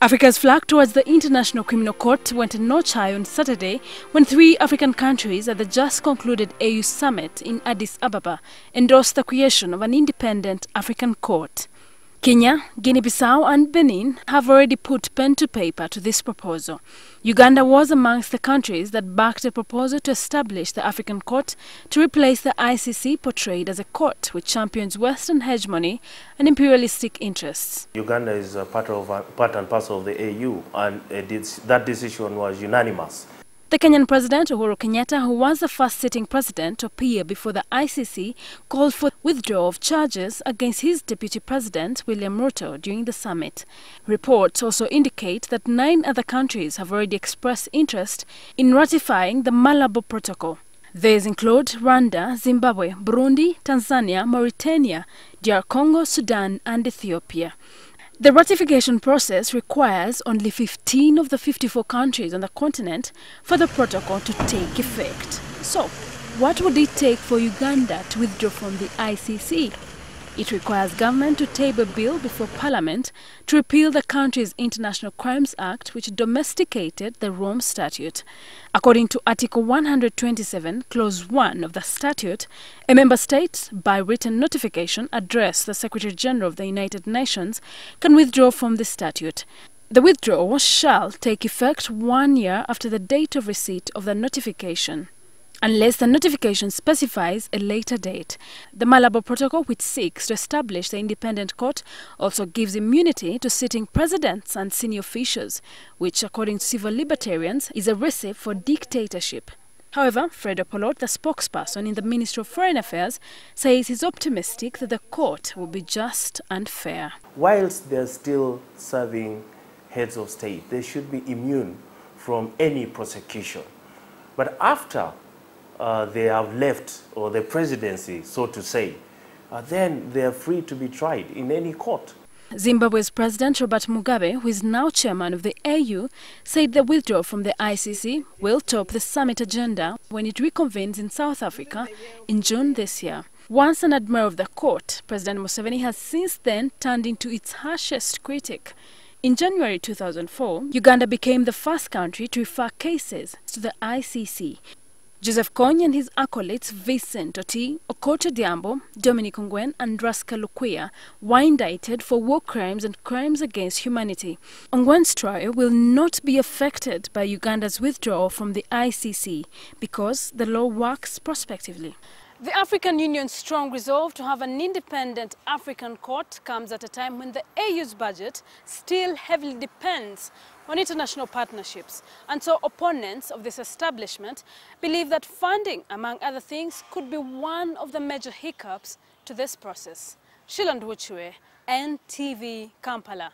Africa's flag towards the International Criminal Court went a notch high on Saturday when 3 African countries at the just concluded AU summit in Addis Ababa endorsed the creation of an independent African court. Kenya, Guinea-Bissau and Benin have already put pen to paper to this proposal. Uganda was amongst the countries that backed a proposal to establish the African Court to replace the ICC, portrayed as a court which champions Western hegemony and imperialistic interests. Uganda is part and parcel of the AU, and that decision was unanimous. The Kenyan President Uhuru Kenyatta, who was the first sitting president to appear before the ICC, called for withdrawal of charges against his deputy president William Ruto during the summit. Reports also indicate that 9 other countries have already expressed interest in ratifying the Malabo Protocol. These include Rwanda, Zimbabwe, Burundi, Tanzania, Mauritania, DR Congo, Sudan and Ethiopia. The ratification process requires only 15 of the 54 countries on the continent for the protocol to take effect. So, what would it take for Uganda to withdraw from the ICC? It requires government to table a bill before Parliament to repeal the country's International Crimes Act, which domesticated the Rome Statute. According to Article 127, Clause 1 of the statute, a member state, by written notification addressed the Secretary-General of the United Nations, can withdraw from the statute. The withdrawal shall take effect 1 year after the date of receipt of the notification, unless the notification specifies a later date. The Malabo Protocol, which seeks to establish the independent court, also gives immunity to sitting presidents and senior officials, which, according to civil libertarians, is a recipe for dictatorship. However, Fred Opolot, the spokesperson in the Ministry of Foreign Affairs, says he's optimistic that the court will be just and fair. Whilst they're still serving heads of state, they should be immune from any prosecution. But after they have left, or the presidency, so to say, then they are free to be tried in any court. Zimbabwe's President Robert Mugabe, who is now chairman of the AU, said the withdrawal from the ICC will top the summit agenda when it reconvenes in South Africa in June this year. Once an admirer of the court, President Museveni has since then turned into its harshest critic. In January 2004, Uganda became the first country to refer cases to the ICC. Joseph Kony and his acolytes Vincent Oti, Okocha Diambo, Dominic Ongwen and Raska Lukwia were indicted for war crimes and crimes against humanity. Ongwen's trial will not be affected by Uganda's withdrawal from the ICC because the law works prospectively. The African Union's strong resolve to have an independent African court comes at a time when the AU's budget still heavily depends on international partnerships, and so opponents of this establishment believe that funding, among other things, could be one of the major hiccups to this process. Shiland Wuchue, NTV, Kampala.